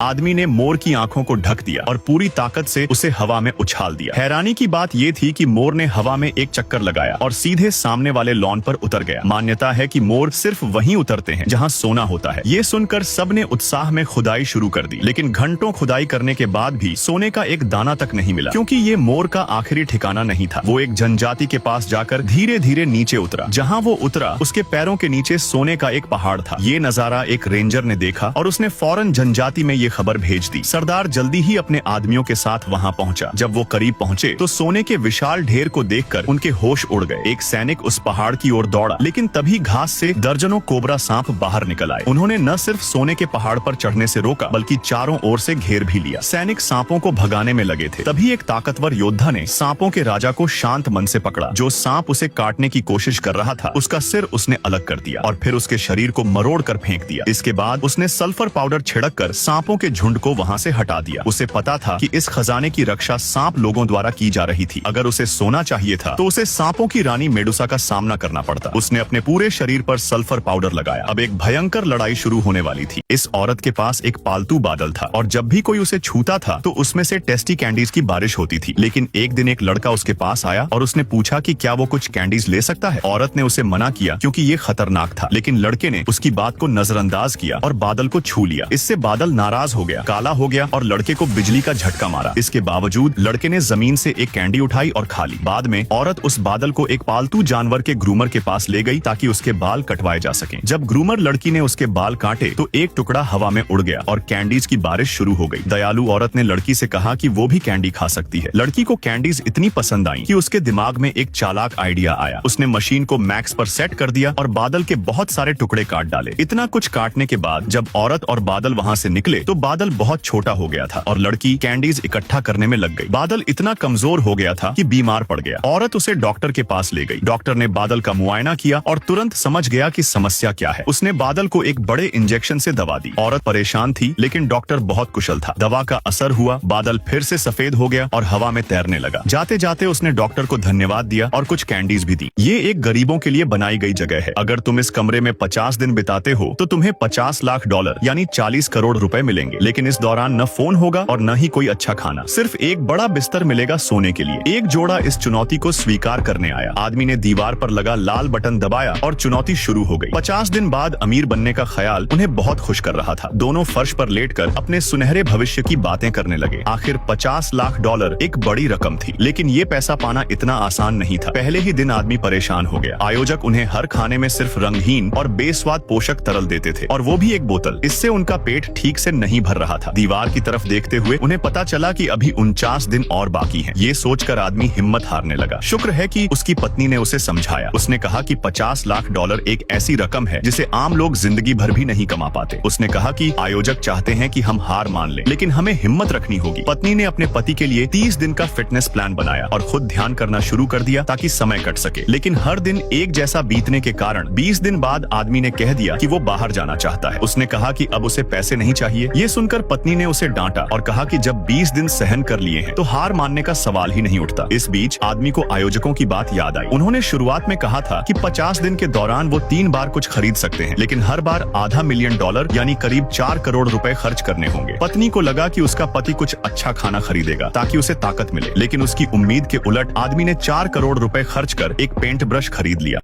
आदमी ने मोर की आंखों को ढक दिया और पूरी ताकत से उसे हवा में उछाल दिया। हैरानी की बात यह थी कि मोर ने हवा में एक चक्कर लगाया और सीधे सामने वाले लॉन पर उतर गया। मान्यता है कि मोर सिर्फ वहीं उतरते हैं जहां सोना होता है। ये सुनकर सबने उत्साह में खुदाई शुरू कर दी, लेकिन घंटों खुदाई करने के बाद भी सोने का एक दाना तक नहीं मिला, क्योंकि ये मोर का आखिरी ठिकाना नहीं था। वो एक जनजाति के पास जाकर धीरे धीरे नीचे उतरा। जहाँ वो उतरा उसके पैरों के नीचे सोने का एक पहाड़ था। ये नजारा एक रेंजर ने देखा और उसने फौरन जनजाति में ये खबर भेज दी। सरदार जल्दी ही अपने आदमियों के साथ वहाँ पहुँचा। जब वो करीब पहुँचे तो सोने के विशाल ढेर को देखकर उनके होश उड़ गए। एक सैनिक उस पहाड़ की ओर दौड़ा, लेकिन तभी घास से दर्जनों कोबरा सांप बाहर निकल आए। उन्होंने न सिर्फ सोने के पहाड़ पर चढ़ने से रोका, बल्कि चारों ओर से घेर भी लिया। सैनिक सांपों को भगाने में लगे थे। तभी एक ताकतवर योद्धा ने सांपों के राजा को शांत मन से पकड़ा। जो सांप उसे काटने की कोशिश कर रहा था, उसका सिर उसने अलग कर दिया और फिर उसके शरीर को मरोड़ कर फेंक दिया। इसके बाद उसने सल्फर पाउडर छिड़क कर सांपों के झुंड को वहाँ से हटा दिया। उसे पता था कि इस खजाने की रक्षा सांप लोगों द्वारा की जा रही थी। अगर उसे सोना चाहिए था तो उसे सांपों की रानी मेडुसा का सामना करना पड़ता। उसने अपने पूरे शरीर पर सल्फर पाउडर लगाया। अब एक भयंकर लड़ाई शुरू होने वाली थी। इस औरत के पास एक पालतू बादल था और जब भी कोई उसे छूता था तो उसमें से टेस्टी कैंडीज की बारिश होती थी। लेकिन एक दिन एक लड़का उसके पास आया और उसने पूछा कि क्या वो कुछ कैंडीज ले सकता है। औरत ने उसे मना किया क्योंकि ये खतरनाक था, लेकिन लड़के ने उसकी बात को नजरअंदाज किया और बादल को छू लिया। इससे बादल नाराज हो गया, काला हो गया और लड़के को बिजली का झटका मारा। इसके बावजूद लड़के ने जमीन से एक कैंडी उठाई और खा ली। बाद में औरत उस बादल को एक पालतू जानवर के ग्रूमर के पास ले गई ताकि उसके बाल कटवाए जा सकें। जब ग्रूमर लड़की ने उसके बाल काटे तो एक टुकड़ा हवा में उड़ गया और कैंडीज की बारिश शुरू हो गई। दयालु औरत ने लड़की से कहा कि वो भी कैंडी खा सकती है। लड़की को कैंडीज इतनी पसंद आई कि उसके दिमाग में एक चालाक आइडिया आया। उसने मशीन को मैक्स पर सेट कर दिया और बादल के बहुत सारे टुकड़े काट डाले। इतना कुछ काटने के बाद जब औरत और बादल वहाँ से निकले तो बादल बहुत छोटा हो गया था और लड़की कैंडीज इकट्ठा करने में लग गई। बादल इतना कमजोर हो गया था कि बीमार पड़ गया। औरत उसे डॉक्टर के पास ले गई। डॉक्टर ने बादल का मुआयना किया और तुरंत समझ गया कि समस्या क्या है। उसने बादल को एक बड़े इंजेक्शन से दवा दी। औरत परेशान थी, लेकिन डॉक्टर बहुत कुशल था। दवा का असर हुआ, बादल फिर से सफेद हो गया और हवा में तैरने लगा। जाते जाते उसने डॉक्टर को धन्यवाद दिया और कुछ कैंडीज भी दी। ये एक गरीबों के लिए बनाई गई जगह है। अगर तुम इस कमरे में 50 दिन बिताते हो तो तुम्हें $50 लाख यानी 40 करोड़ रुपए मिलेंगे। लेकिन इस दौरान न फोन होगा और न ही कोई अच्छा खाना। सिर्फ एक बड़ा बिस्तर मिलेगा सोने के लिए। एक जोड़ा इस चुनौती को स्वीकार करने आया। आदमी ने दीवार पर लगा लाल बटन दबाया और चुनौती शुरू हो गई। 50 दिन बाद अमीर बनने का ख्याल उन्हें बहुत खुश कर रहा था। दोनों फर्श पर लेटकर अपने सुनहरे भविष्य की बातें करने लगे। आखिर $50 लाख एक बड़ी रकम थी, लेकिन ये पैसा पाना इतना आसान नहीं था। पहले ही दिन आदमी परेशान हो गया। आयोजक उन्हें हर खाने में सिर्फ रंगहीन और बेस्वाद पोषक तरल देते थे, और वो भी एक बोतल। इससे उनका पेट ठीक से नहीं भर रहा था। दीवार की तरफ देखते हुए उन्हें पता चला कि अभी 49 दिन और बाकी हैं। ये सोचकर आदमी हिम्मत हारने लगा। शुक्र है कि उसकी पत्नी ने उसे समझाया। उसने कहा कि $50 लाख एक ऐसी रकम है जिसे आम लोग जिंदगी भर भी नहीं कमा पाते। उसने कहा कि आयोजक चाहते हैं कि हम हार मान लें, लेकिन हमें हिम्मत रखनी होगी। पत्नी ने अपने पति के लिए 30 दिन का फिटनेस प्लान बनाया और खुद ध्यान करना शुरू कर दिया ताकि समय कट सके। लेकिन हर दिन एक जैसा बीतने के कारण 20 दिन बाद आदमी ने कह दिया कि वो बाहर जाना चाहता है। उसने कहा कि अब उसे पैसे नहीं चाहिए। ये सुनकर पत्नी ने उसे डांटा और कहा कि जब 20 दिन सहन कर लिए हैं तो हार मानने का सवाल ही नहीं उठता। इस बीच आदमी को आयोजकों की बात याद आई। उन्होंने शुरुआत में कहा था कि 50 दिन के दौरान वो 3 बार कुछ खरीद सकते हैं, लेकिन हर बार $500 मिलियन यानी करीब 4 करोड़ रुपए खर्च करने होंगे। पत्नी को लगा कि उसका पति कुछ अच्छा खाना खरीदेगा ताकि उसे ताकत मिले, लेकिन उसकी उम्मीद के उलट आदमी ने 4 करोड़ रुपए खर्च कर एक पेंट ब्रश खरीद लिया।